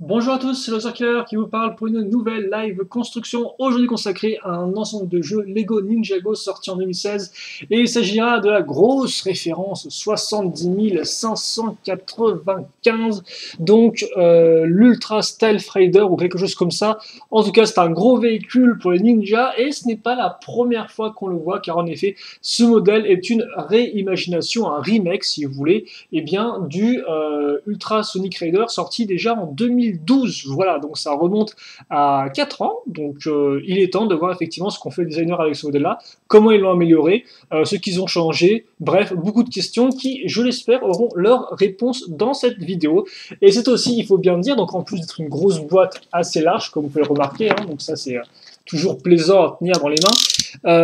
Bonjour à tous, c'est LoserKiller qui vous parle pour une nouvelle live construction, aujourd'hui consacrée à un ensemble de jeux Lego Ninjago sorti en 2016, et il s'agira de la grosse référence 70 595, donc l'Ultra Stealth Raider ou quelque chose comme ça. En tout cas, c'est un gros véhicule pour les ninjas, et ce n'est pas la première fois qu'on le voit, car en effet, ce modèle est une réimagination, un remake si vous voulez, et bien, du Ultra Sonic Raider sorti déjà en 2012. Voilà, donc ça remonte à 4 ans. Donc il est temps de voir effectivement ce qu'ont fait les designers avec ce modèle-là, comment ils l'ont amélioré, ce qu'ils ont changé. Bref, beaucoup de questions qui, je l'espère, auront leur réponse dans cette vidéo. Et c'est aussi, il faut bien le dire, donc en plus d'être une grosse boîte assez large, comme vous pouvez le remarquer, hein, donc ça c'est toujours plaisant à tenir dans les mains.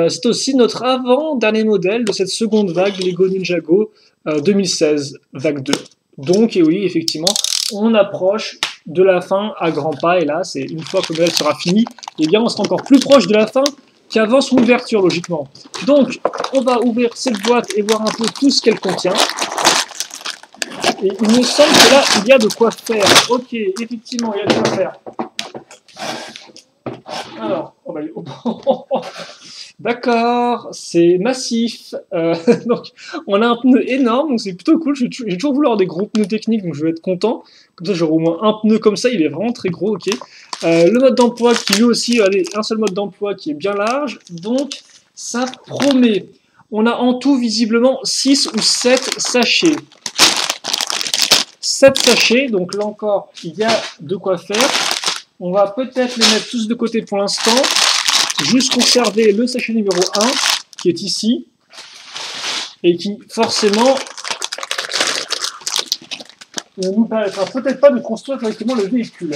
C'est aussi notre avant-dernier modèle de cette seconde vague Lego Ninjago 2016, vague 2. Donc, et oui, effectivement, on approche de la fin à grands pas, et là, c'est une fois que le modèle sera fini, eh bien, on sera encore plus proche de la fin qu'avant son ouverture, logiquement. Donc, on va ouvrir cette boîte et voir un peu tout ce qu'elle contient. Et il me semble que là, il y a de quoi faire. Ok, effectivement, il y a de quoi faire. Alors, on va... D'accord, c'est massif. Donc, on a un pneu énorme, donc c'est plutôt cool. J'ai toujours voulu avoir des gros pneus techniques, donc je vais être content. Comme ça, j'aurai au moins un pneu comme ça, il est vraiment très gros, ok. Le mode d'emploi qui lui aussi, allez, un seul mode d'emploi qui est bien large, donc ça promet. On a en tout visiblement 6 ou 7 sachets. 7 sachets, donc là encore, il y a de quoi faire. On va peut-être les mettre tous de côté pour l'instant. Juste conserver le sachet numéro 1, qui est ici, et qui, forcément, ne nous permettra peut-être pas de construire directement le véhicule.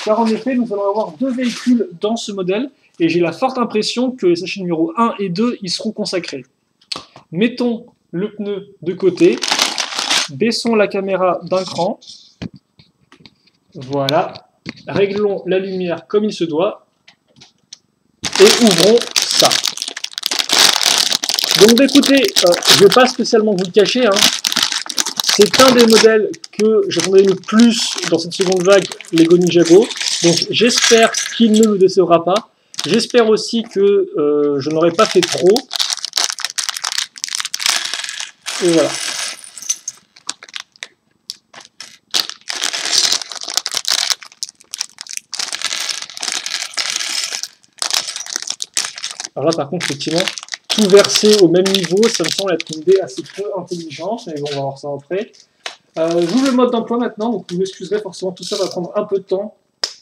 Car en effet, nous allons avoir deux véhicules dans ce modèle, et j'ai la forte impression que les sachets numéro 1 et 2 y seront consacrés. Mettons le pneu de côté, baissons la caméra d'un cran, voilà, réglons la lumière comme il se doit, et ouvrons ça. Donc écoutez, je ne vais pas spécialement vous le cacher, hein. C'est un des modèles que j'attendais le plus dans cette seconde vague Lego Ninjago, donc j'espère qu'il ne me décevra pas. J'espère aussi que je n'aurai pas fait trop. Et voilà. Alors là, par contre, effectivement, tout verser au même niveau, ça me semble être une idée assez peu intelligente, mais bon, on va voir ça après. J'ouvre le mode d'emploi maintenant, donc vous m'excuserez, forcément, tout ça va prendre un peu de temps.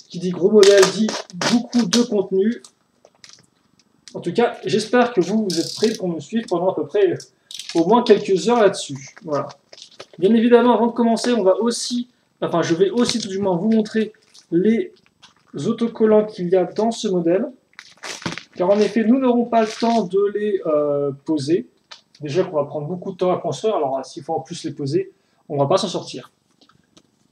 Qui dit gros modèle dit beaucoup de contenu. En tout cas, j'espère que vous êtes prêts pour me suivre pendant à peu près au moins quelques heures là-dessus. Voilà. Bien évidemment, avant de commencer, on va aussi, enfin, je vais aussi tout du moins vous montrer les autocollants qu'il y a dans ce modèle. Car en effet, nous n'aurons pas le temps de les poser. Déjà qu'on va prendre beaucoup de temps à construire, alors s'il faut en plus les poser, on ne va pas s'en sortir.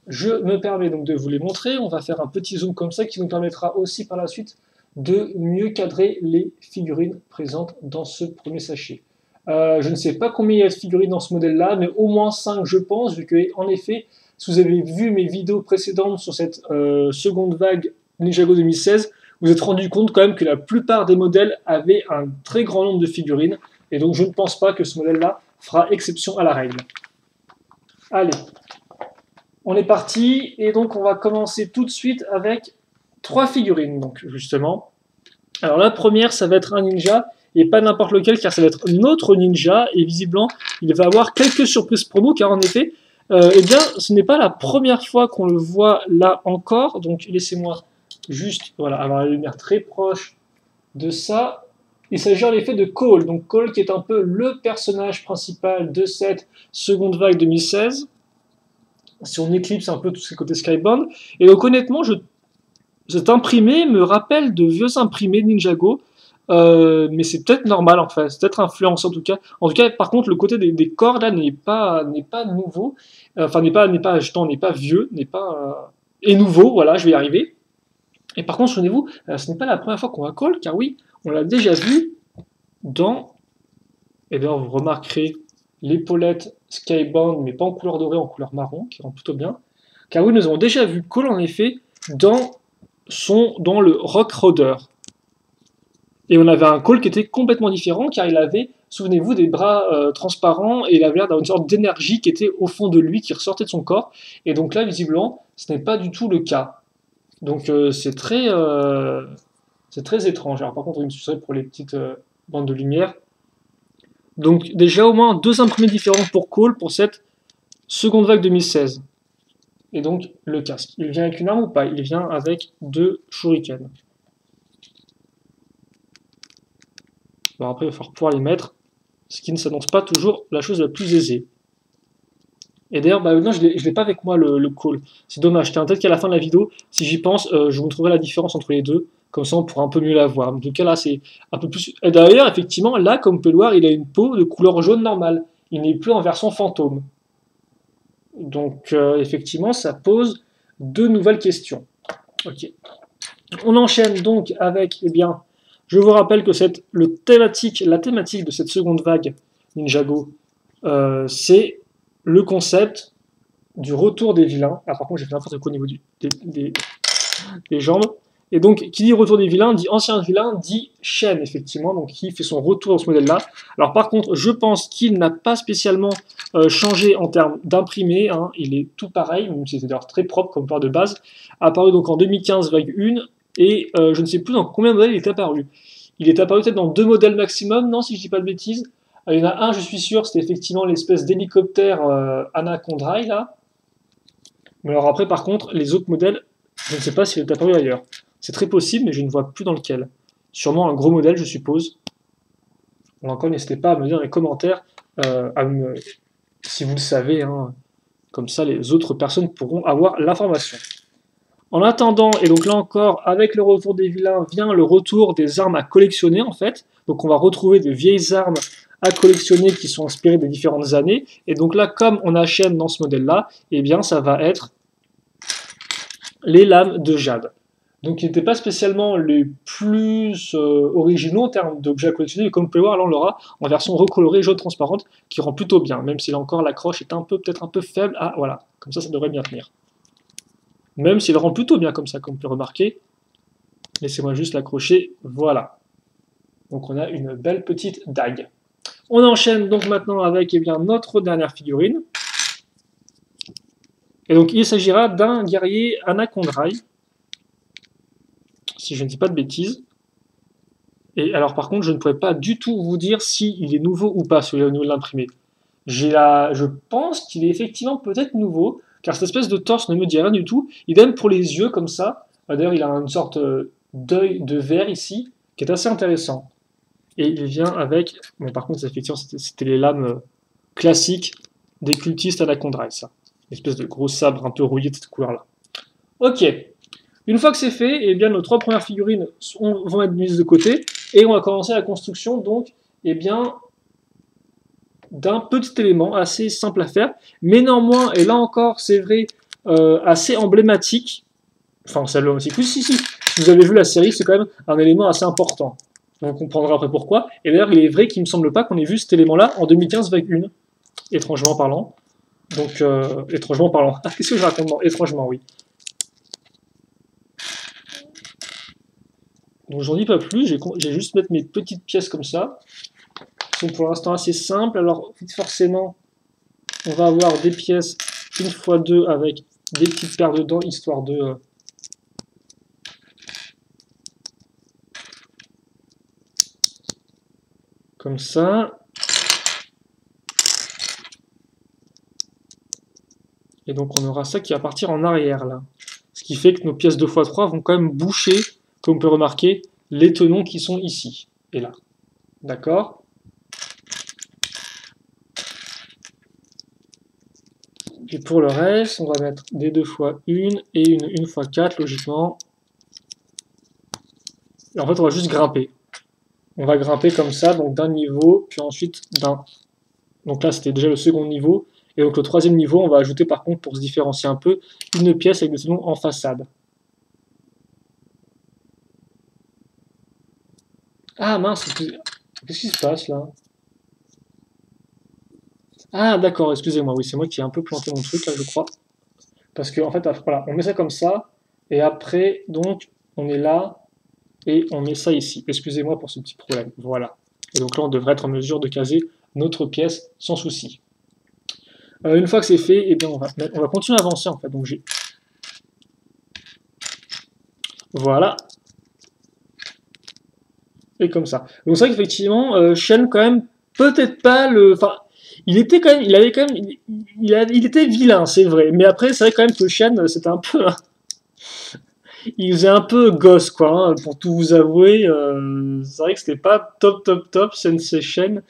Je me permets donc de vous les montrer. On va faire un petit zoom comme ça qui nous permettra aussi par la suite de mieux cadrer les figurines présentes dans ce premier sachet. Je ne sais pas combien il y a de figurines dans ce modèle-là, mais au moins 5 je pense, vu que en effet, si vous avez vu mes vidéos précédentes sur cette seconde vague Ninjago 2016, vous êtes rendu compte quand même que la plupart des modèles avaient un très grand nombre de figurines, et donc je ne pense pas que ce modèle-là fera exception à la règle. Allez, on est parti, et donc on va commencer tout de suite avec 3 figurines, donc justement. Alors la première, ça va être un ninja, et pas n'importe lequel, car ça va être notre ninja, et visiblement, il va avoir quelques surprises pour nous, car en effet, eh bien, ce n'est pas la première fois qu'on le voit là encore, donc laissez-moi juste voilà, avoir la lumière très proche de ça. Il s'agit en effet de Cole, donc Cole qui est un peu le personnage principal de cette seconde vague 2016. Si on éclipse un peu tous ces côtés Skybound. Et donc honnêtement, cet imprimé me rappelle de vieux imprimés Ninjago, mais c'est peut-être normal en fait, c'est peut-être influencé en tout cas. En tout cas, par contre, le côté des corps là n'est pas nouveau, enfin n'est pas vieux, n'est pas et nouveau. Voilà, je vais y arriver. Et par contre, souvenez-vous, ce n'est pas la première fois qu'on va Cole, car oui, on l'a déjà vu dans, et bien vous remarquerez l'épaulette Skybound, mais pas en couleur dorée, en couleur marron, qui rend plutôt bien. Car oui, nous avons déjà vu Cole, en effet, dans le Rock Roader. Et on avait un Cole qui était complètement différent, car il avait, souvenez-vous, des bras transparents, et il avait l'air d'avoir une sorte d'énergie qui était au fond de lui, qui ressortait de son corps. Et donc là, visiblement, ce n'est pas du tout le cas. Donc c'est très étrange. Alors par contre, il me suffirait pour les petites bandes de lumière. Donc déjà au moins 2 imprimés différents pour Cole pour cette seconde vague 2016. Et donc le casque. Il vient avec une arme ou pas? Il vient avec 2 shurikens. Alors après, il va falloir pouvoir les mettre, ce qui ne s'annonce pas toujours la chose la plus aisée. Et d'ailleurs, non, je l'ai pas avec moi le Cole. C'est dommage. Peut-être qu'à la fin de la vidéo, si j'y pense, je vous trouverai la différence entre les deux. Comme ça, on pourra un peu mieux la voir. En tout cas, là, c'est un peu plus. Et d'ailleurs, effectivement, là, comme on peut le voir, il a une peau de couleur jaune normale. Il n'est plus en version fantôme. Donc, effectivement, ça pose 2 nouvelles questions. Ok. On enchaîne donc avec, eh bien, je vous rappelle que la thématique de cette seconde vague Ninjago, c'est le concept du retour des vilains. Ah, par contre, j'ai fait n'importe quoi au niveau des jambes. Et donc, qui dit retour des vilains, dit ancien vilain, dit Shen, effectivement, donc qui fait son retour dans ce modèle-là. Alors, par contre, je pense qu'il n'a pas spécialement changé en termes d'imprimé, hein. Il est tout pareil, même si c'est d'ailleurs très propre comme port de base. Apparu donc en 2015, vague 1, et je ne sais plus dans combien de modèles il est apparu. Il est apparu peut-être dans 2 modèles maximum, non, si je dis pas de bêtises. Il y en a un, je suis sûr, c'était effectivement l'espèce d'hélicoptère Anacondrail, là. Mais alors après, par contre, les autres modèles, je ne sais pas s'il est apparu ailleurs. C'est très possible, mais je ne vois plus dans lequel. Sûrement un gros modèle, je suppose. Là encore, n'hésitez pas à me dire dans les commentaires, si vous le savez, hein, comme ça les autres personnes pourront avoir l'information. En attendant, et donc là encore, avec le retour des vilains, vient le retour des armes à collectionner, en fait. Donc on va retrouver de vieilles armes à collectionner qui sont inspirées des différentes années. Et donc là, comme on achète dans ce modèle-là, eh bien ça va être les lames de jade. Donc ils n'étaient pas spécialement les plus originaux en termes d'objets à collectionner, mais comme vous pouvez voir, là on l'aura en version recolorée, jaune transparente, qui rend plutôt bien, même si là encore l'accroche est peut-être un peu faible. Ah voilà, comme ça devrait bien tenir. Même s'il rend plutôt bien comme ça, comme vous pouvez remarquer. Laissez-moi juste l'accrocher, voilà. Donc on a une belle petite dague. On enchaîne donc maintenant avec notre dernière figurine. Et donc il s'agira d'un guerrier Anacondrail, si je ne dis pas de bêtises. Et alors par contre, je ne pourrais pas du tout vous dire s'il est nouveau ou pas, celui-là au niveau de l'imprimé. Je pense qu'il est effectivement peut-être nouveau, car cette espèce de torse ne me dit rien du tout. Idem pour les yeux, comme ça. D'ailleurs, il a une sorte d'œil de verre ici, qui est assez intéressant. Et il vient avec... Bon, par contre, effectivement, c'était les lames classiques des cultistes Anacondrail, ça. Une espèce de gros sabre un peu rouillé de cette couleur-là. Ok. Une fois que c'est fait, eh bien, nos 3 premières figurines vont être mises de côté, et on va commencer la construction, donc, eh bien, d'un petit élément assez simple à faire, mais néanmoins, et là encore, c'est vrai, assez emblématique. Enfin, c'est emblématique. Oui, si, si vous avez vu la série, c'est quand même un élément assez important. On comprendra après pourquoi. Et d'ailleurs, il est vrai qu'il ne me semble pas qu'on ait vu cet élément-là en 2015 vague 1, étrangement parlant. Donc, étrangement parlant. Ah, qu'est-ce que je raconte? Étrangement, oui. Donc, j'en dis pas plus, j'ai juste mettre mes petites pièces comme ça, qui sont pour l'instant assez simples. Alors, forcément, on va avoir des pièces 1x2 avec des petites paires dedans, histoire de... comme ça. Et donc on aura ça qui va partir en arrière là. Ce qui fait que nos pièces 2x3 vont quand même boucher, comme on peut remarquer, les tenons qui sont ici et là. D'accord? Et pour le reste, on va mettre des 2x1 et une 1x4 logiquement. Et en fait on va juste grimper. On va grimper comme ça, donc d'un niveau, puis ensuite d'un. Donc là c'était déjà le second niveau. Et donc le troisième niveau, on va ajouter par contre, pour se différencier un peu, une pièce avec des tenons en façade. Ah mince, qu'est-ce qui se passe là? Ah d'accord, excusez-moi, oui, c'est moi qui ai un peu planté mon truc là, je crois. Parce que en fait, voilà, on met ça comme ça, et après, donc, on est là, et on met ça ici. Excusez-moi pour ce petit problème. Voilà. Et donc là, on devrait être en mesure de caser notre pièce sans souci. Une fois que c'est fait, eh bien, on va continuer à avancer en fait. Donc j'ai voilà, et comme ça. Donc c'est vrai qu'effectivement, Shen quand même peut-être pas le, enfin, il était quand même, il avait quand même, il était vilain, c'est vrai. Mais après, c'est vrai quand même que Shen, c'était un peu, il faisait un peu gosse quoi. Hein, pour tout vous avouer, c'est vrai que c'était pas top Sensei Shen.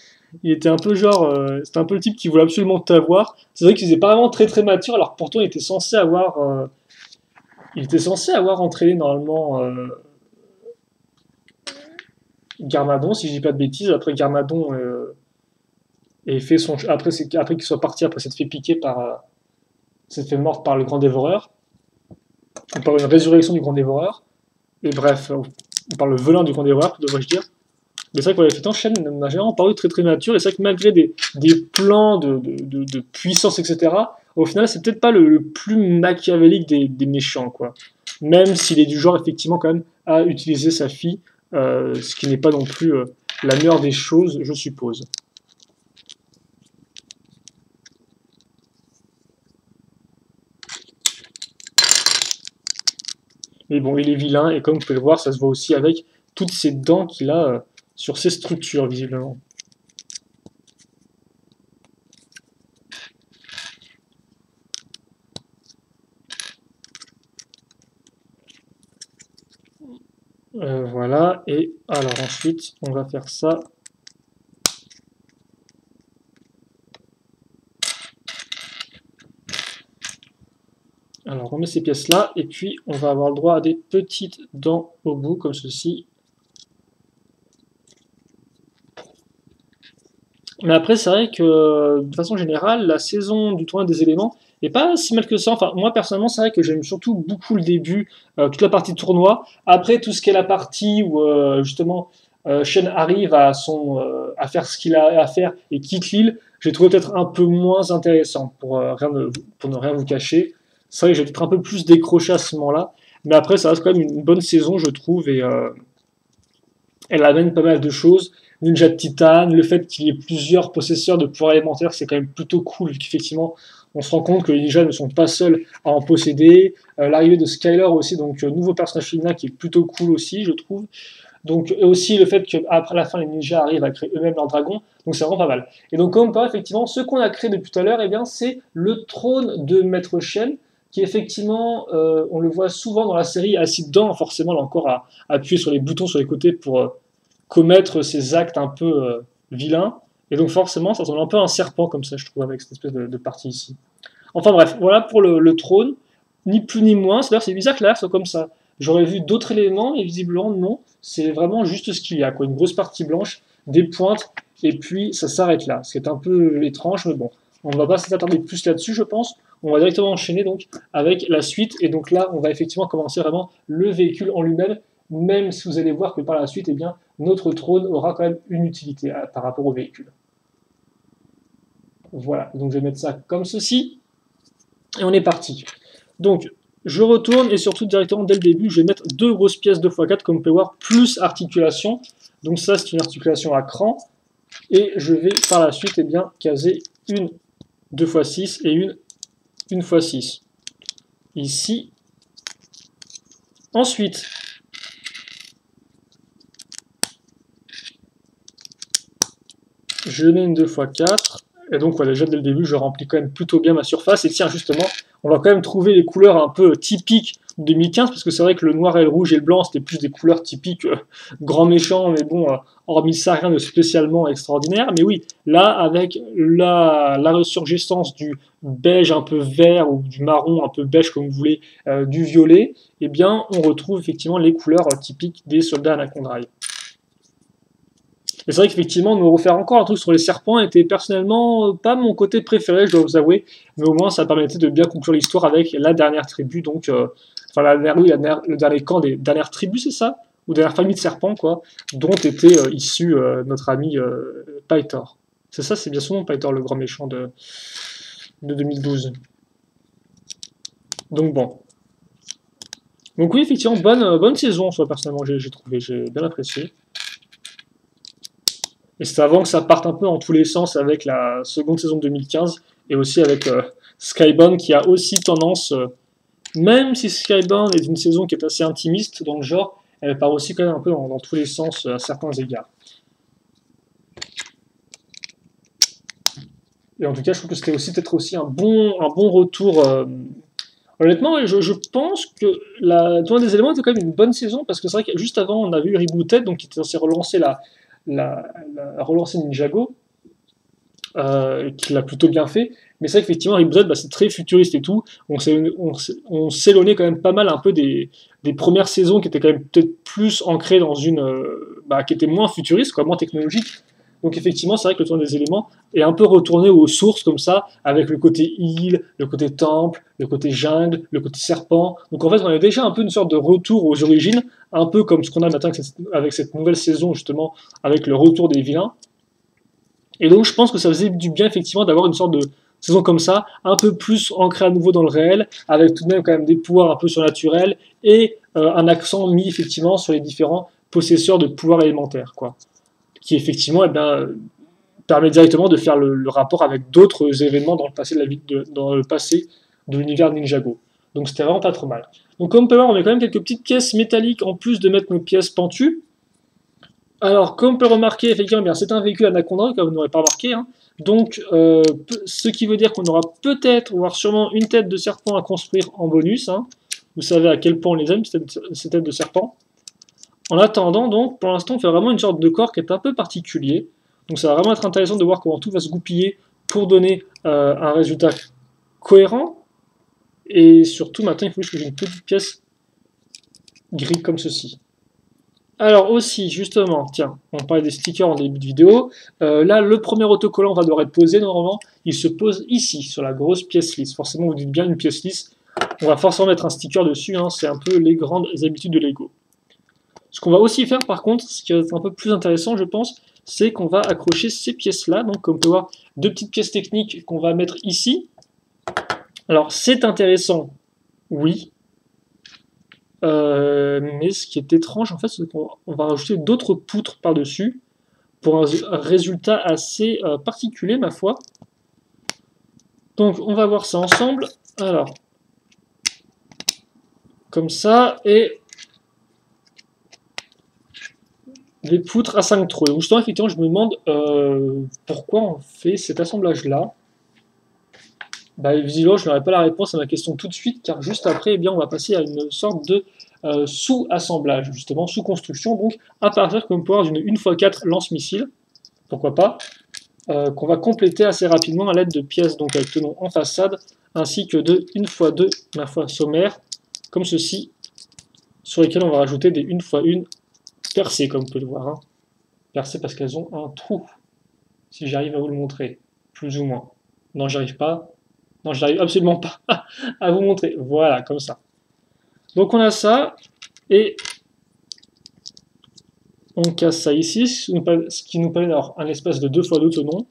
Il était un peu genre, c'était un peu le type qui voulait absolument t'avoir. C'est vrai qu'il faisait pas vraiment très mature, alors pourtant il était censé avoir entraîné normalement Garmadon, si je dis pas de bêtises. Après Garmadon et fait son après qu'il soit parti, après s'être fait piquer par s'est fait mordre par le grand dévoreur, ou par une résurrection du grand dévoreur. Et bref, on parle le velin du grand dévoreur, devrais-je dire. Mais c'est vrai que voilà, effectivement, Shen m'a généralement paru très mature, et c'est vrai que malgré des plans de puissance, etc., au final, c'est peut-être pas le plus machiavélique des méchants, quoi. Même s'il est du genre, effectivement, quand même, à utiliser sa fille, ce qui n'est pas non plus la meilleure des choses, je suppose. Mais bon, il est vilain, et comme vous pouvez le voir, ça se voit aussi avec toutes ces dents qu'il a sur ses structures, visiblement. Voilà, et alors ensuite, on va faire ça. Alors on met ces pièces-là, et puis on va avoir le droit à des petites dents au bout, comme ceci. Mais après, c'est vrai que, de façon générale, la saison du tournoi des éléments est pas si mal que ça. Enfin, moi, personnellement, c'est vrai que j'aime surtout beaucoup le début, toute la partie tournoi. Après, tout ce qui est la partie où, justement, Shen arrive à faire ce qu'il a à faire et quitte l'île, j'ai trouvé peut-être un peu moins intéressant, pour ne rien vous cacher. C'est vrai que j'ai peut-être un peu plus décroché à ce moment-là. Mais après, ça reste quand même une bonne saison, je trouve, et elle amène pas mal de choses. Ninja de Titane, le fait qu'il y ait plusieurs possesseurs de pouvoirs élémentaires, c'est quand même plutôt cool, vu qu'effectivement, on se rend compte que les ninjas ne sont pas seuls à en posséder. L'arrivée de Skyler aussi, donc nouveau personnage féminin qui est plutôt cool aussi, je trouve. Donc, et aussi le fait qu'après la fin, les ninjas arrivent à créer eux-mêmes leur dragon, donc c'est vraiment pas mal. Et donc, comme on parle, effectivement, ce qu'on a créé depuis tout à l'heure, eh bien, c'est le trône de Maître Shen, qui effectivement, on le voit souvent dans la série, assis dedans, forcément, là encore, à appuyer sur les boutons sur les côtés pour commettre ces actes un peu vilains. Et donc forcément, ça ressemble un peu à un serpent comme ça, je trouve, avec cette espèce de partie ici. Enfin bref, voilà pour le trône. Ni plus ni moins. C'est bizarre que l'air soit comme ça. J'aurais vu d'autres éléments, et visiblement non. C'est vraiment juste ce qu'il y a, quoi. Une grosse partie blanche, des pointes, et puis ça s'arrête là. Ce qui est un peu étrange, mais bon. On ne va pas s'attarder plus là-dessus, je pense. On va directement enchaîner donc avec la suite. Et donc là, on va effectivement commencer vraiment le véhicule en lui-même, même si vous allez voir que par la suite, eh bien, notre trône aura quand même une utilité par rapport au véhicule. Voilà, donc je vais mettre ça comme ceci, et on est parti. Donc, je retourne, et surtout directement dès le début, je vais mettre deux grosses pièces 2x4, comme vous pouvez voir, plus articulation. Donc ça, c'est une articulation à cran, et je vais par la suite, eh bien, caser une 2x6 et une 1x6. Ici. Ensuite, je mets une 2x4, et donc voilà, déjà dès le début, je remplis quand même plutôt bien ma surface, et tiens, justement, on va quand même trouver les couleurs un peu typiques de 2015, parce que c'est vrai que le noir et le rouge et le blanc, c'était plus des couleurs typiques grand méchant, mais bon, hormis ça, rien de spécialement extraordinaire. Mais oui, là, avec la ressurgissance du beige un peu vert, ou du marron un peu beige, comme vous voulez, du violet, eh bien, on retrouve effectivement les couleurs typiques des soldats anacondrailles. Et c'est vrai qu'effectivement, nous refaire encore un truc sur les serpents était personnellement pas mon côté préféré, je dois vous avouer, mais au moins ça permettait de bien conclure l'histoire avec la dernière tribu, donc, enfin le dernier camp des dernières tribus, c'est ça? Ou dernière famille de serpents, quoi, dont était issu notre ami Pythor. C'est ça, c'est bien son nom, Pythor, le grand méchant de 2012. Donc bon. Donc oui, effectivement, bonne saison, soit personnellement, j'ai trouvé, j'ai bien apprécié. Et c'est avant que ça parte un peu dans tous les sens avec la seconde saison de 2015, et aussi avec Skybound qui a aussi tendance, même si Skybound est une saison qui est assez intimiste dans le genre, elle part aussi quand même un peu dans tous les sens à certains égards. Et en tout cas, je trouve que c'était aussi peut-être aussi un bon retour. Honnêtement, je pense que la Tournoi des éléments était quand même une bonne saison, parce que c'est vrai que juste avant, on avait eu Rebooted, donc qui était censé relancer relancer Ninjago, qui l'a plutôt bien fait. Mais c'est vrai qu'effectivement, Rebooted, bah, c'est très futuriste et tout. On s'éloignait quand même pas mal un peu des premières saisons qui étaient quand même peut-être plus ancrées dans une. Bah, qui était moins futuriste, quoi, moins technologique. Donc effectivement, c'est vrai que le tournoi des éléments est un peu retourné aux sources comme ça, avec le côté île, le côté temple, le côté jungle, le côté serpent. Donc en fait, on avait déjà un peu une sorte de retour aux origines, un peu comme ce qu'on a maintenant avec cette nouvelle saison justement, avec le retour des vilains. Et donc je pense que ça faisait du bien effectivement d'avoir une sorte de saison comme ça, un peu plus ancrée à nouveau dans le réel, avec tout de même quand même des pouvoirs un peu surnaturels, et un accent mis effectivement sur les différents possesseurs de pouvoirs élémentaires, quoi. Qui effectivement eh bien, permet directement de faire le rapport avec d'autres événements dans le passé dans le passé de l'univers Ninjago. Donc c'était vraiment pas trop mal. Donc comme on peut voir, on met quand même quelques petites pièces métalliques en plus de mettre nos pièces pentues. Alors, comme on peut remarquer, effectivement, bien, c'est un véhicule Anaconda, comme vous n'aurez pas remarqué. Hein. Donc, ce qui veut dire qu'on aura peut-être, voire sûrement, une tête de serpent à construire en bonus. Hein. Vous savez à quel point on les aime, ces têtes de serpent. En attendant, donc, pour l'instant, on fait vraiment une sorte de corps qui est un peu particulier. Donc, ça va vraiment être intéressant de voir comment tout va se goupiller pour donner un résultat cohérent. Et surtout, maintenant, il faut que j'ai une petite pièce grise comme ceci. Alors aussi, justement, tiens, on parlait des stickers en début de vidéo. Là, le premier autocollant va devoir être posé normalement. Il se pose ici, sur la grosse pièce lisse. Forcément, vous dites bien une pièce lisse. On va forcément mettre un sticker dessus. Hein, c'est un peu les grandes habitudes de Lego. Ce qu'on va aussi faire, par contre, ce qui est un peu plus intéressant, je pense, c'est qu'on va accrocher ces pièces-là. Donc, comme on peut voir, deux petites pièces techniques qu'on va mettre ici. Alors, c'est intéressant, oui. Mais ce qui est étrange, en fait, c'est qu'on va rajouter d'autres poutres par-dessus pour un résultat assez particulier, ma foi. Donc, on va voir ça ensemble. Alors, comme ça, et les poutres à 5 trous. Et justement, effectivement, je me demande pourquoi on fait cet assemblage-là. Bah, visiblement, je n'aurai pas la réponse à ma question tout de suite, car juste après, eh bien, on va passer à une sorte de sous-assemblage, justement, sous-construction, donc à partir, comme pouvoir d'une 1x4 lance-missile, pourquoi pas, qu'on va compléter assez rapidement à l'aide de pièces donc avec tenons en façade, ainsi que de 1x2, ma foi, sommaires, comme ceci, sur lesquels on va rajouter des 1x1 percées, comme vous pouvez le voir. Hein. Percées parce qu'elles ont un trou, si j'arrive à vous le montrer, plus ou moins. Non, j'arrive pas. Non, j'arrive absolument pas à vous montrer. Voilà, comme ça. Donc on a ça, et on casse ça ici, ce qui nous permet d'avoir un espace de 2x2 tenons.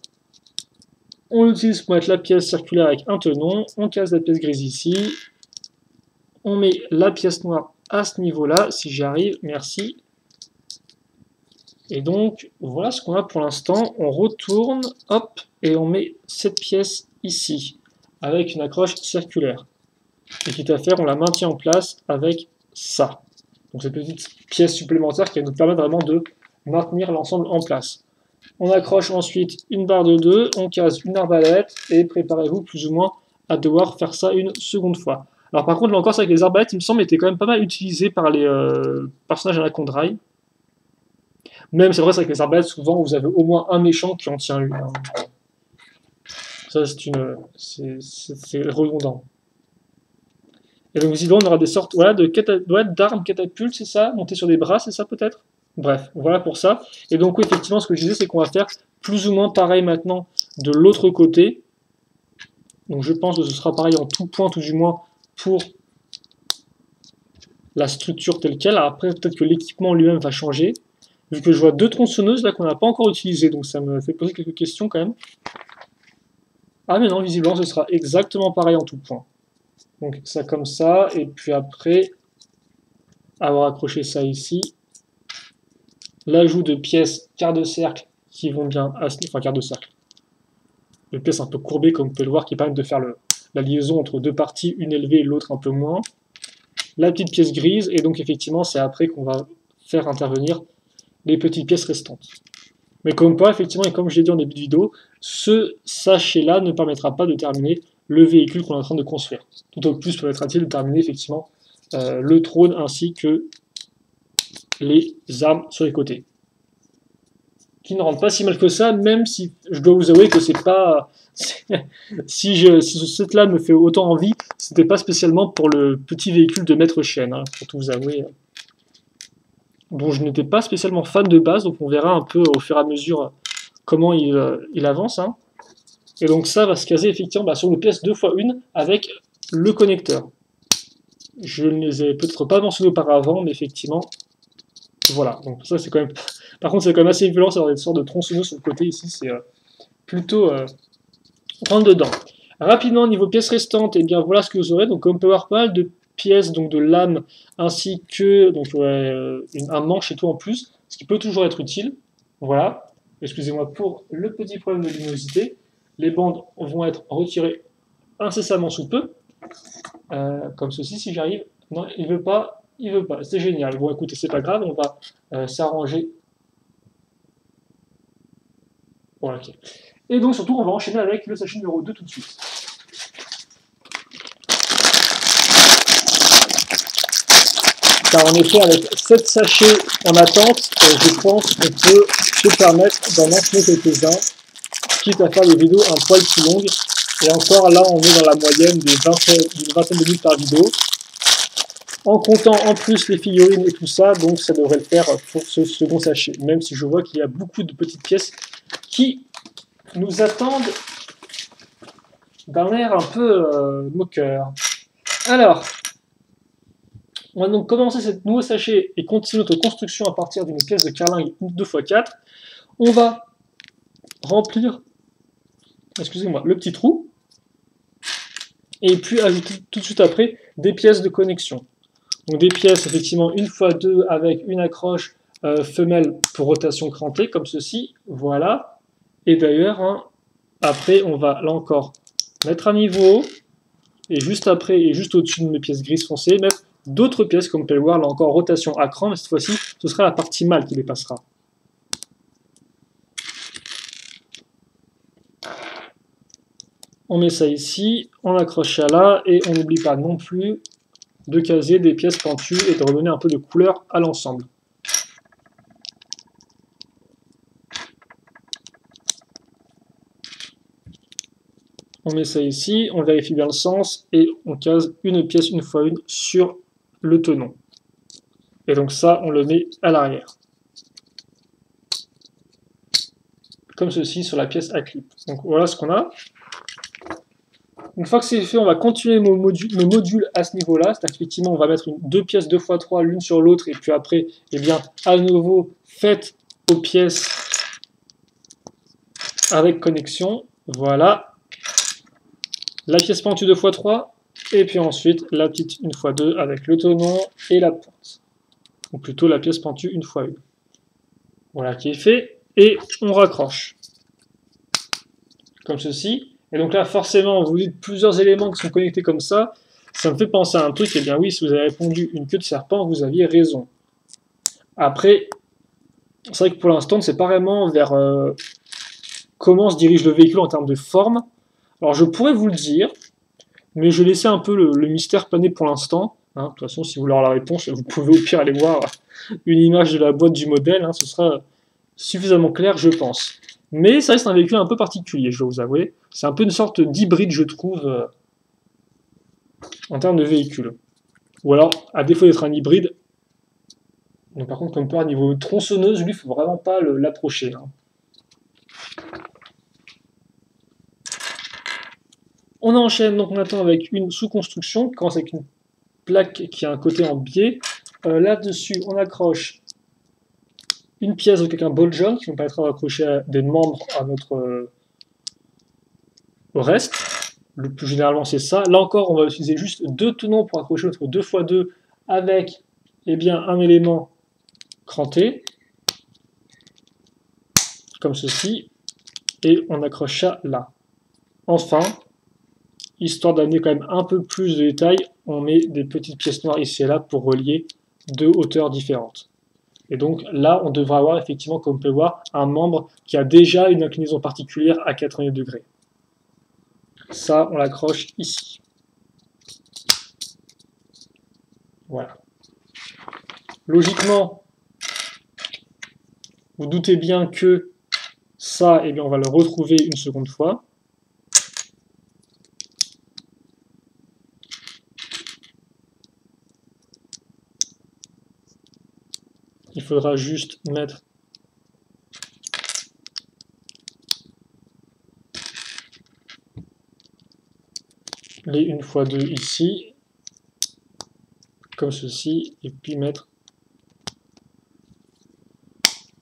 On l'utilise pour mettre la pièce circulaire avec un tenon, on casse la pièce grise ici, on met la pièce noire à ce niveau-là, si j'y arrive, merci. Et donc, voilà ce qu'on a pour l'instant. On retourne, hop, et on met cette pièce ici, avec une accroche circulaire. Et quitte à faire, on la maintient en place avec ça. Donc cette petite pièce supplémentaire qui va nous permettre vraiment de maintenir l'ensemble en place. On accroche ensuite une barre de 2, on case une arbalète, et préparez-vous plus ou moins à devoir faire ça une seconde fois. Alors par contre, là encore, c'est vrai que les arbalètes, il me semble, étaient quand même pas mal utilisées par les personnages Anacondrail. Même, c'est vrai, c'est que les arbalètes, souvent, vous avez au moins un méchant qui en tient une. Hein. Ça, c'est redondant. Et donc, visiblement, on aura des sortes voilà, d'armes catapultes, c'est ça? Monter sur des bras, c'est ça, peut-être? Bref, voilà pour ça. Et donc, oui, effectivement, ce que je disais, c'est qu'on va faire plus ou moins pareil maintenant de l'autre côté. Donc, je pense que ce sera pareil en tout point, tout du moins, pour la structure telle qu'elle. Après, peut-être que l'équipement lui-même va changer. Vu que je vois deux tronçonneuses là qu'on n'a pas encore utilisées, donc ça me fait poser quelques questions quand même. Ah mais non, visiblement ce sera exactement pareil en tout point. Donc ça comme ça, et puis après avoir accroché ça ici, l'ajout de pièces quart de cercle qui vont bien à ce niveau, enfin quart de cercle, des pièces un peu courbées comme vous pouvez le voir qui permettent de faire la liaison entre deux parties, une élevée et l'autre un peu moins. La petite pièce grise, et donc effectivement c'est après qu'on va faire intervenir les petites pièces restantes. Mais comme pas, effectivement, et comme je l'ai dit en début de vidéo, ce sachet-là ne permettra pas de terminer le véhicule qu'on est en train de construire. Tout au plus permettra-t-il de terminer effectivement le trône ainsi que les armes sur les côtés. Qui ne rendent pas si mal que ça, même si je dois vous avouer que c'est pas... si ce set-là me fait autant envie, c'était pas spécialement pour le petit véhicule de Maître Chêne, hein, pour tout vous avouer. Dont je n'étais pas spécialement fan de base, donc on verra un peu au fur et à mesure comment il avance. Hein. Et donc ça va se caser effectivement sur le PS 2x1 avec le connecteur. Je ne les ai peut-être pas mentionnés auparavant, mais effectivement, voilà. Donc ça c'est quand même... Par contre c'est quand même assez violent, ça va être une sorte de tronçonneuse sur le côté ici, c'est plutôt rentre dedans. Rapidement, niveau pièces restantes, et bien voilà ce que vous aurez. Donc comme power pas mal de pièces, donc de lames, ainsi que donc, un manche et tout en plus, ce qui peut toujours être utile. Voilà. Excusez-moi pour le petit problème de luminosité. Les bandes vont être retirées incessamment sous peu. Comme ceci, si j'arrive. Non, il veut pas. Il veut pas. C'est génial. Bon, écoutez, c'est pas grave. On va s'arranger. Voilà, ok. Et donc, surtout, on va enchaîner avec le sachet numéro 2 tout de suite. Car en effet, avec 7 sachets en attente, je pense qu'on peut se permettre d'en enchaîner quelques-uns, quitte à faire des vidéos un poil plus longues. Et encore là, on est dans la moyenne d'une vingtaine de minutes par vidéo. En comptant en plus les figurines et tout ça, donc ça devrait le faire pour ce second sachet. Même si je vois qu'il y a beaucoup de petites pièces qui nous attendent d'un air un peu moqueur. Alors, on va donc commencer ce nouveau sachet et continuer notre construction à partir d'une pièce de carlingue 2x4. On va remplir, excusez-moi, le petit trou. Et puis ajouter tout de suite après des pièces de connexion. Donc des pièces effectivement 1x2 avec une accroche femelle pour rotation crantée comme ceci. Voilà. Et d'ailleurs, hein, après on va là encore mettre à niveau. Et juste après et juste au-dessus de mes pièces grises foncées, mettre d'autres pièces comme vous pouvez le voir, là encore rotation à cran, mais cette fois-ci ce sera la partie mâle qui les passera. On met ça ici, on accroche ça là, et on n'oublie pas non plus de caser des pièces pentues et de redonner un peu de couleur à l'ensemble. On met ça ici, on vérifie bien le sens, et on case une pièce une fois une sur le tenon. Et donc ça, on le met à l'arrière. Comme ceci sur la pièce à clip. Donc voilà ce qu'on a. Une fois que c'est fait, on va continuer nos modules à ce niveau-là. C'est-à-dire qu'effectivement, on va mettre deux pièces 2x3 l'une sur l'autre, et puis après, eh bien, à nouveau, faites aux pièces avec connexion. Voilà. La pièce pentue 2x3, et puis ensuite, la petite 1x2 avec le tenon et la pointe. Ou plutôt la pièce pentue 1x1. Voilà qui est fait, et on raccroche. Comme ceci. Et donc là, forcément, vous dites plusieurs éléments qui sont connectés comme ça. Ça me fait penser à un truc. Et bien oui, si vous avez répondu une queue de serpent, vous aviez raison. Après, c'est vrai que pour l'instant, on ne sait pas vraiment vers comment se dirige le véhicule en termes de forme. Alors je pourrais vous le dire, mais je vais laisser un peu le mystère planer pour l'instant. Hein. De toute façon, si vous voulez avoir la réponse, vous pouvez au pire aller voir une image de la boîte du modèle. Hein. Ce sera suffisamment clair, je pense. Mais ça reste un véhicule un peu particulier, je dois vous avouer. C'est un peu une sorte d'hybride, je trouve, en termes de véhicule. Ou alors, à défaut d'être un hybride, donc par contre, comme par niveau tronçonneuse, lui, il ne faut vraiment pas l'approcher. Hein. On enchaîne donc maintenant avec une sous-construction, qui commence avec une plaque qui a un côté en biais. Là-dessus, on accroche une pièce avec un ball joint qui nous permettra d'accrocher des membres à notre au reste. le plus généralement c'est ça. Là encore, on va utiliser juste deux tenons pour accrocher notre 2x2 avec eh bien, un élément cranté, comme ceci, et on accroche ça là. Enfin, histoire d'amener quand même un peu plus de détails, on met des petites pièces noires ici et là pour relier deux hauteurs différentes. Et donc là, on devrait avoir effectivement, comme on peut voir, un membre qui a déjà une inclinaison particulière à 90 degrés. Ça, on l'accroche ici. Voilà. Logiquement, vous doutez bien que ça, eh bien, on va le retrouver une seconde fois. Il faudra juste mettre les 1x2 ici, comme ceci, et puis mettre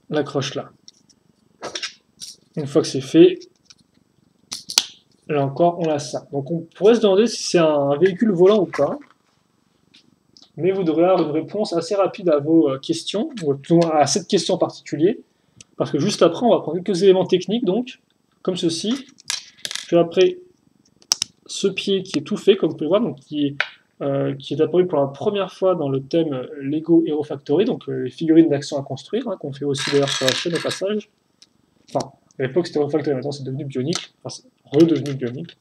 l'accroche là. Une fois que c'est fait, là encore, on a ça. Donc on pourrait se demander si c'est un véhicule volant ou pas, mais vous devrez avoir une réponse assez rapide à vos questions, ou plutôt à cette question en particulier, parce que juste après, on va prendre quelques éléments techniques, donc, comme ceci, puis après, ce pied qui est tout fait, comme vous pouvez voir, donc qui est apparu pour la première fois dans le thème Lego Hero Factory, donc les figurines d'action à construire, hein, qu'on fait aussi d'ailleurs sur la chaîne au passage. Enfin, à l'époque c'était Hero Factory, maintenant c'est devenu Bionic, enfin c'est redevenu Bionic.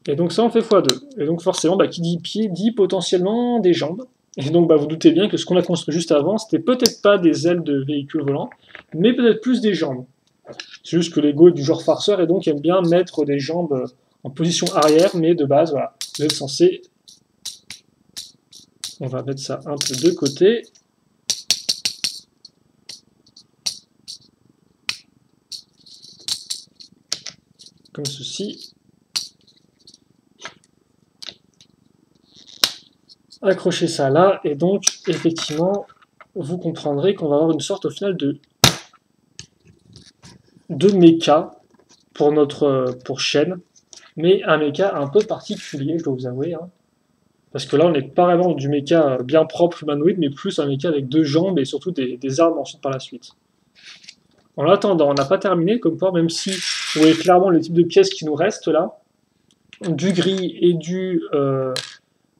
Et donc ça on fait x2. Et donc forcément, qui dit pied dit potentiellement des jambes. Et donc vous doutez bien que ce qu'on a construit juste avant, c'était peut-être pas des ailes de véhicules volants, mais peut-être plus des jambes. C'est juste que Lego est du genre farceur et donc aime bien mettre des jambes en position arrière, mais de base, voilà, vous êtes censé... On va mettre ça un peu de côté. Comme ceci. Accrochez ça là, et donc, effectivement, vous comprendrez qu'on va avoir une sorte, au final, de méca pour chaîne, mais un méca un peu particulier, je dois vous avouer. Hein. Parce que là, on n'est pas vraiment du méca bien propre humanoïde, mais plus un méca avec deux jambes et surtout des armes ensuite par la suite. En attendant, on n'a pas terminé, comme quoi, même si vous voyez clairement le type de pièces qui nous reste là, du gris et du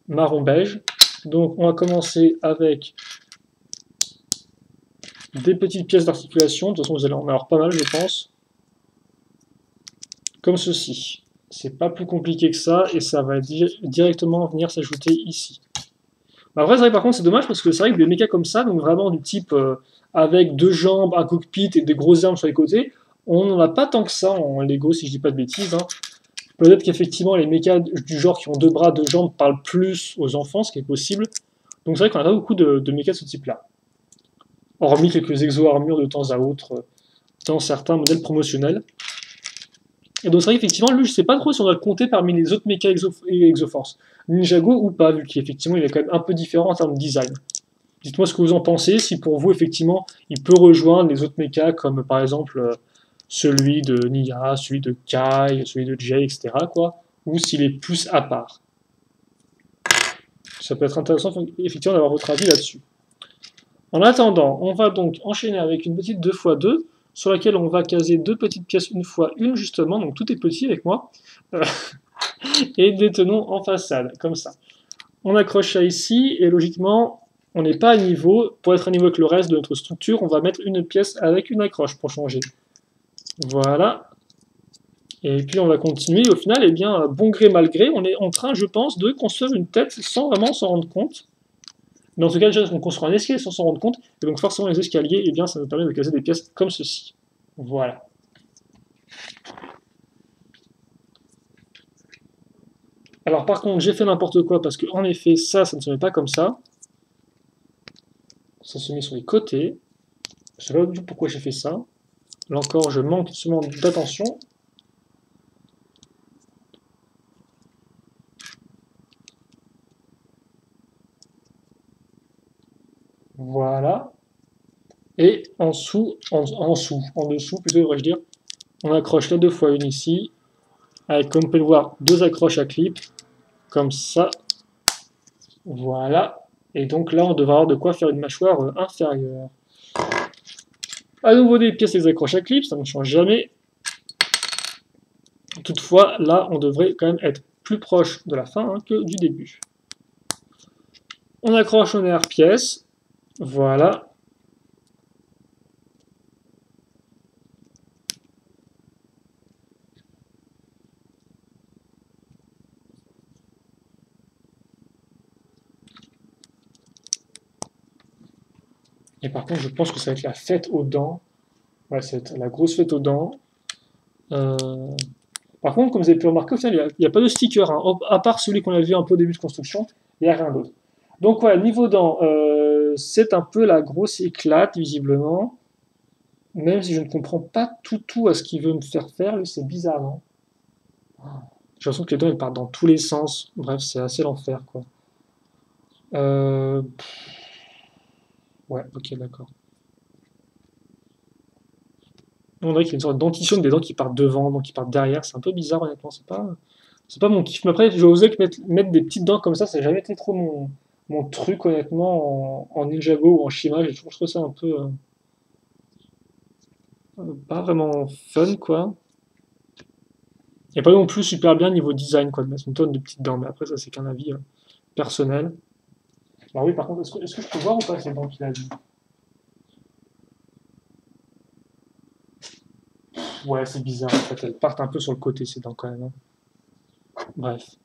marron beige. Donc on va commencer avec des petites pièces d'articulation, de toute façon vous allez en avoir pas mal je pense, comme ceci. C'est pas plus compliqué que ça, et ça va directement venir s'ajouter ici. Après c'est vrai par contre c'est dommage parce que c'est vrai que des mechas comme ça, donc vraiment du type avec deux jambes, un cockpit et des grosses armes sur les côtés, on n'en a pas tant que ça en Lego si je dis pas de bêtises. Hein. Peut-être qu'effectivement les mechas du genre qui ont deux bras, deux jambes parlent plus aux enfants, ce qui est possible. Donc c'est vrai qu'on a pas beaucoup de mechas de ce type-là. Hormis quelques exo-armures de temps à autre dans certains modèles promotionnels. Et donc c'est vrai qu'effectivement, lui, je sais pas trop si on doit le compter parmi les autres mechas Exoforce. Ninjago ou pas, vu qu'effectivement il est quand même un peu différent en termes de design. Dites-moi ce que vous en pensez, si pour vous, effectivement, il peut rejoindre les autres mechas, comme par exemple celui de Nia, celui de Kai, celui de Jay, etc. Quoi, ou s'il est plus à part. Ça peut être intéressant, effectivement, d'avoir votre avis là-dessus. En attendant, on va donc enchaîner avec une petite 2x2, sur laquelle on va caser deux petites pièces une fois une, justement, donc tout est petit avec moi, et des tenons en façade, comme ça. On accroche ça ici, et logiquement, on n'est pas à niveau. Pour être à niveau avec le reste de notre structure, on va mettre une pièce avec une accroche pour changer. Voilà. Et puis on va continuer. Au final, eh bien, bon gré mal gré, on est en train, je pense, de construire une tête sans vraiment s'en rendre compte. Mais en tout cas, déjà, on construit un escalier sans s'en rendre compte. Et donc forcément, les escaliers, eh bien, ça nous permet de caser des pièces comme ceci. Voilà. Alors par contre, j'ai fait n'importe quoi parce que en effet, ça ne se met pas comme ça. Ça se met sur les côtés. Je ne sais pas du tout pourquoi j'ai fait ça. Là encore, je manque seulement d'attention. Voilà. Et en dessous, plutôt devrais-je dire, on accroche les 2 fois une ici, avec, comme vous pouvez le voir, 2 accroches à clip, comme ça. Voilà. Et donc là, on devrait avoir de quoi faire une mâchoire inférieure. À nouveau des pièces avec des accroches à clip, ça ne change jamais. Toutefois, là, on devrait quand même être plus proche de la fin hein, que du début. On accroche nos dernières pièces. Voilà. Et par contre, je pense que ça va être la fête aux dents. Ouais, ça va être la grosse fête aux dents. Par contre, comme vous avez pu remarquer, au final, il n'y a pas de sticker. Hein. À part celui qu'on a vu un peu au début de construction, il n'y a rien d'autre. Donc, ouais, niveau dents, c'est un peu la grosse éclate, visiblement. Même si je ne comprends pas tout à ce qu'il veut me faire faire, c'est bizarre, non? J'ai l'impression que les dents, elles partent dans tous les sens. Bref, c'est assez l'enfer, quoi. Euh... Ouais, ok, d'accord. On dirait qu'il y a une sorte de dentition des dents qui partent devant, donc qui partent derrière. C'est un peu bizarre, honnêtement. C'est pas mon kiff. Mais après, je osais que mettre des petites dents comme ça n'a jamais été trop mon truc, honnêtement, en Ninjago ou en Shima. J'ai toujours trouvé ça un peu pas vraiment fun, quoi. Et pas non plus super bien niveau design, quoi, de mettre une tonne de petites dents. Mais après, ça, c'est qu'un avis personnel. Alors oui, par contre, est-ce que je peux voir ou pas ces dents qu'il a dit? Ouais, c'est bizarre, en fait. Elles partent un peu sur le côté, ces dents, quand même. Hein. Bref.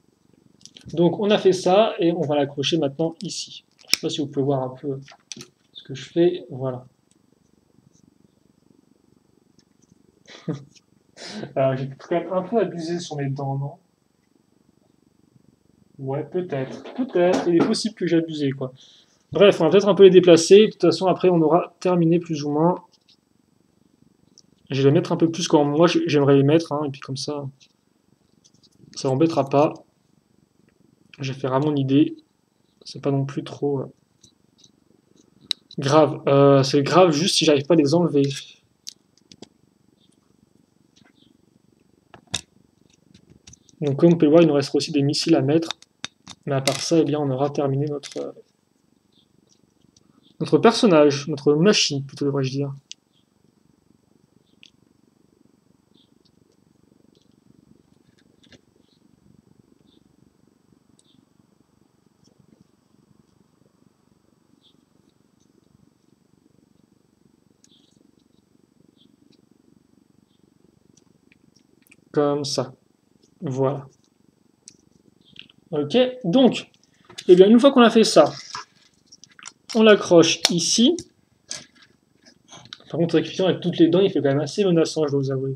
Donc, on a fait ça, et on va l'accrocher maintenant ici. Je sais pas si vous pouvez voir un peu ce que je fais. Voilà. J'ai quand même un peu abusé sur mes dents, non? Ouais, peut-être. Peut-être. Il est possible que j'ai abusé, quoi. Bref, on va peut-être un peu les déplacer. De toute façon, après, on aura terminé plus ou moins. Je vais les mettre un peu plus quand moi j'aimerais les mettre, hein, et puis comme ça m'embêtera pas. Je vais faire à mon idée. C'est pas non plus trop grave. C'est grave juste si j'arrive pas à les enlever. Donc comme vous pouvez le voir, il nous restera aussi des missiles à mettre. Mais à part ça, eh bien, on aura terminé notre personnage, notre machine, plutôt devrais-je dire. Comme ça. Voilà. Ok, donc, eh bien, une fois qu'on a fait ça, on l'accroche ici. Par contre, avec toutes les dents, il fait quand même assez menaçant, je dois vous avouer.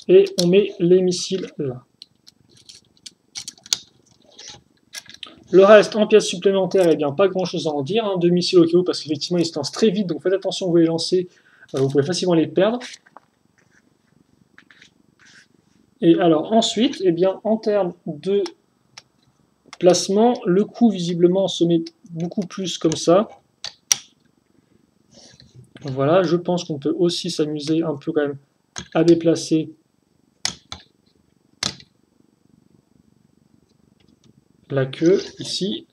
Et on met les missiles là. Le reste, en pièces supplémentaires, eh bien, pas grand chose à en dire. Hein, 2 missiles au cas où, parce qu'effectivement, ils se lancent très vite, donc faites attention, vous les lancez, vous pouvez facilement les perdre. Et alors, ensuite, eh bien, en termes de placement, le coup, visiblement, se met beaucoup plus comme ça. Voilà, je pense qu'on peut aussi s'amuser un peu quand même à déplacer la queue ici.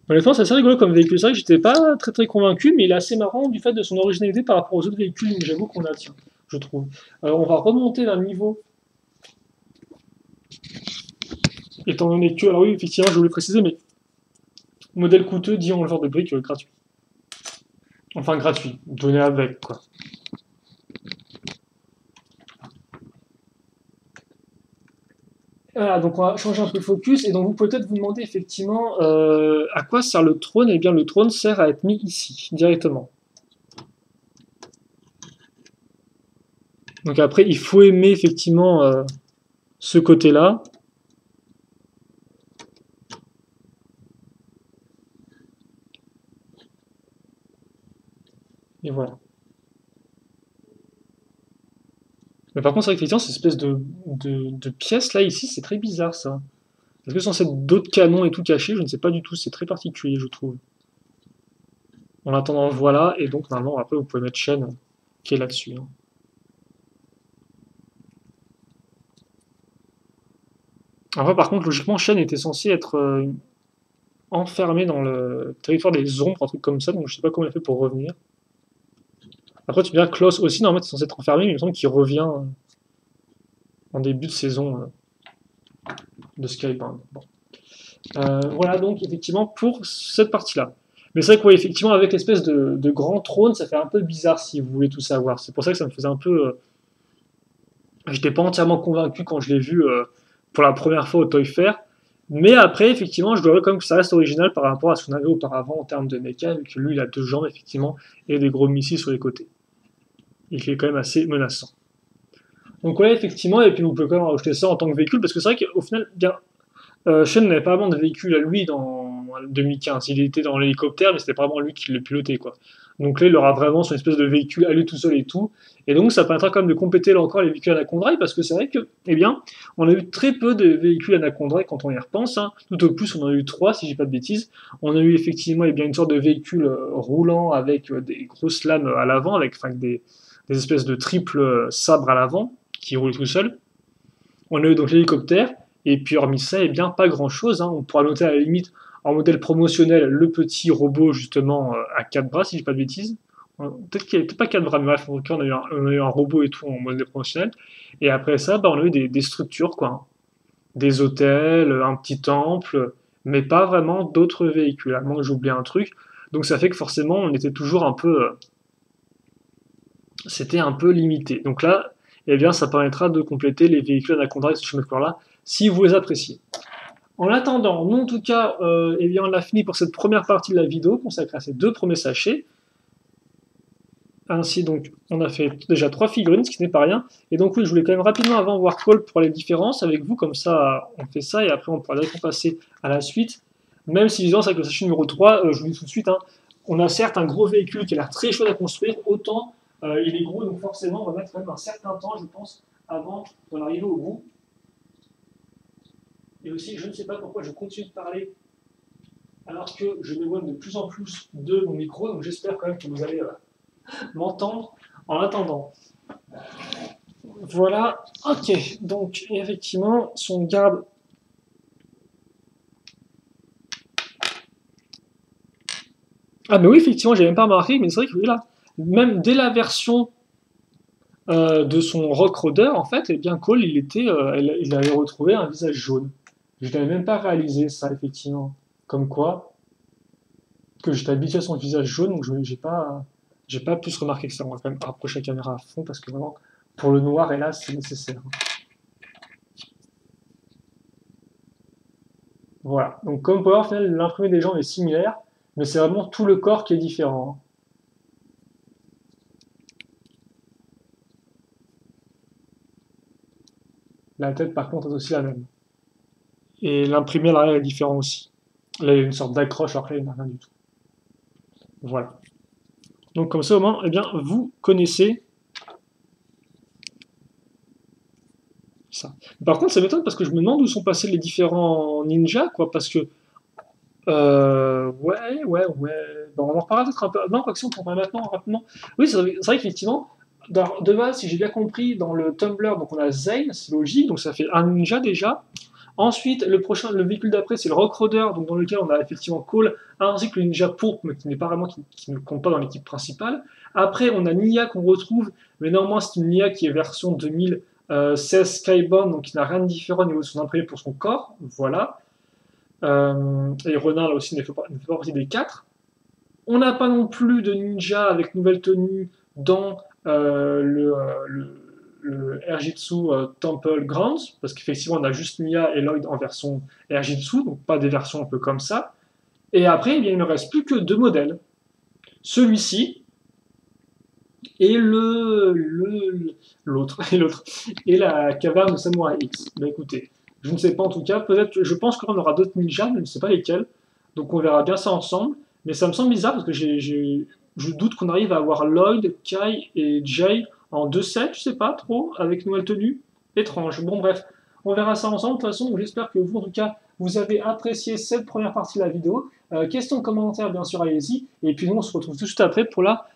Honnêtement, c'est assez rigolo comme véhicule. C'est vrai que j'étais pas très convaincu, mais il est assez marrant du fait de son originalité par rapport aux autres véhicules Ninjago qu'on a, tiens, je trouve. Alors on va remonter d'un niveau. Étant donné que, alors oui, effectivement, je voulais préciser, mais modèle coûteux dit en genre de briques gratuit. Enfin gratuit, donné avec, quoi. Voilà, donc on va changer un peu de focus, et donc vous pouvez peut-être vous demander effectivement à quoi sert le trône. Eh bien le trône sert à être mis ici, directement. Donc après, il faut aimer effectivement ce côté-là. Et voilà. Mais par contre, c'est vrai qu'effectivement, cette espèce de pièce là, ici, c'est très bizarre ça. Est-ce que c'est censé être d'autres canons et tout cachés? Je ne sais pas du tout, c'est très particulier, je trouve. En attendant, voilà, et donc normalement après vous pouvez mettre chaîne qui est là-dessus. Hein. Après par contre, logiquement, chaîne était censé être enfermé dans le territoire des ombres, un truc comme ça, donc je sais pas comment il a fait pour revenir. Après tu me diras, Klaus aussi, normalement c'est censé être enfermé, mais il me semble qu'il revient en début de saison de Skybound. Bon. Voilà donc effectivement pour cette partie-là. Mais c'est vrai que ouais, effectivement avec l'espèce de grand trône, ça fait un peu bizarre si vous voulez tout savoir. C'est pour ça que ça me faisait un peu... j'étais pas entièrement convaincu quand je l'ai vu pour la première fois au Toy Fair. Mais après, effectivement, je dois avouer quand même que ça reste original par rapport à ce qu'on avait auparavant en termes de méca, vu que lui, il a 2 jambes, effectivement, et des gros missiles sur les côtés. Et qui est quand même assez menaçant. Donc ouais, effectivement, et puis vous pouvez quand même rajouter ça en tant que véhicule, parce que c'est vrai qu'au final, bien, Sean n'avait pas vraiment de véhicule à lui dans 2015. Il était dans l'hélicoptère, mais c'était pas vraiment lui qui le pilotait, quoi. Donc là, il aura vraiment son espèce de véhicule à lui tout seul et tout. Et donc, ça permettra quand même de compléter là encore les véhicules Anaconda, parce que c'est vrai que, eh bien, on a eu très peu de véhicules Anaconda quand on y repense. Hein. Tout au plus, on en a eu 3, si j'ai pas de bêtises. On a eu effectivement eh bien, une sorte de véhicule roulant avec des grosses lames à l'avant, avec enfin, des espèces de triples sabres à l'avant, qui roulent tout seul. On a eu donc l'hélicoptère, et puis hormis ça, eh bien, pas grand-chose. Hein. On pourra noter à la limite, en modèle promotionnel, le petit robot, justement, à 4 bras, si je dis pas de bêtises. Peut-être qu'il n'y avait pas 4 bras, mais bref, en tout cas, on a eu un robot et tout en modèle promotionnel. Et après ça, bah, on a eu des structures, quoi. Hein. Des hôtels, un petit temple, mais pas vraiment d'autres véhicules. À moins que j'oublie un truc. Donc ça fait que forcément, on était toujours un peu... c'était un peu limité. Donc là, eh bien, ça permettra de compléter les véhicules Anaconda et ce chemin de couleur-là, si vous les appréciez. En attendant, nous en tout cas, eh bien, on a fini pour cette première partie de la vidéo consacrée à ces 2 premiers sachets. Ainsi donc, on a fait déjà 3 figurines, ce qui n'est pas rien. Et donc oui, je voulais quand même rapidement avant voir Cole pour les différences avec vous, comme ça on fait ça et après on pourra directement passer à la suite. Même si disons avec le sachet numéro 3, je vous dis tout de suite, hein, on a certes un gros véhicule qui a l'air très chouette à construire, autant il est gros, donc forcément on va mettre quand même un certain temps, je pense, avant d'en arriver au bout. Et aussi, je ne sais pas pourquoi je continue de parler alors que je m'éloigne de plus en plus de mon micro, donc j'espère quand même que vous allez m'entendre en attendant. Voilà, ok, donc effectivement, si on garde... Ah mais oui, effectivement, j'ai même pas remarqué, mais c'est vrai que là, même dès la version de son Rock Roder, en fait, eh bien Cole, il avait retrouvé un visage jaune. Je n'avais même pas réalisé ça, effectivement. Comme quoi, que j'étais habitué à son visage jaune, donc j'ai pas pu se remarquer que ça. On va quand même rapprocher la caméra à fond, parce que vraiment, pour le noir, hélas, c'est nécessaire. Voilà. Donc comme Power, au final, l'imprimé des jambes est similaire, mais c'est vraiment tout le corps qui est différent. La tête, par contre, est aussi la même. Et l'imprimé à l'arrière est différent aussi. Là, il y a une sorte d'accroche, alors que là, il n'y a rien du tout. Voilà. Donc comme ça, au moins, eh bien, vous connaissez ça. Par contre, ça m'étonne parce que je me demande où sont passés les différents ninjas, quoi, parce que... ouais. Bon, on en reparlera peut-être un peu... Non, quoi que si, on pourra maintenant, rapidement. Oui, c'est vrai qu'effectivement, de base, si j'ai bien compris, dans le Tumblr, donc on a Zane, c'est logique, donc ça fait un ninja déjà. Ensuite, le véhicule d'après, c'est le Rock Roder, donc dans lequel on a effectivement Cole, ainsi que le Ninja Pourpre, mais qui n'est pas vraiment, qui ne compte pas dans l'équipe principale. Après, on a Nia qu'on retrouve, mais néanmoins, c'est une Nia qui est version 2016 Skybound, donc qui n'a rien de différent au niveau de son imprimé pour son corps. Voilà. Et Renard, là aussi, ne fait pas partie des 4. On n'a pas non plus de ninja avec nouvelle tenue dans le Airjitsu Temple Grounds, parce qu'effectivement on a juste Nia et Lloyd en version Airjitsu, donc pas des versions un peu comme ça. Et après, eh bien, il ne reste plus que 2 modèles. Celui-ci et l'autre, et la caverne de Samurai X. Ben écoutez, je ne sais pas en tout cas, peut-être, je pense qu'on aura d'autres ninjas, mais je ne sais pas lesquels, donc on verra bien ça ensemble, mais ça me semble bizarre parce que je doute qu'on arrive à avoir Lloyd, Kai et Jay en 2 sets, je sais pas trop, avec nouvelle tenue. Étrange. Bon bref, on verra ça ensemble de toute façon, donc j'espère que vous en tout cas, vous avez apprécié cette première partie de la vidéo. Questions, commentaires, bien sûr, allez-y. Et puis nous, on se retrouve tout de suite après pour la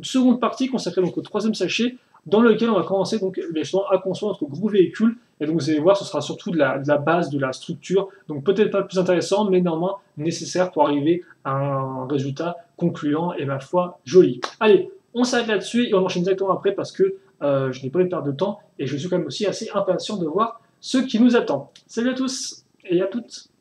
seconde partie consacrée donc, au troisième sachet, dans lequel on va commencer donc, justement, à construire notre gros véhicule. Et donc vous allez voir, ce sera surtout de la base, de la structure. Donc peut-être pas le plus intéressant, mais néanmoins nécessaire pour arriver à un résultat concluant et ma foi joli. Allez, on s'arrête là-dessus et on enchaîne directement après parce que je n'ai pas envie de perdre de temps et je suis quand même aussi assez impatient de voir ce qui nous attend. Salut à tous et à toutes.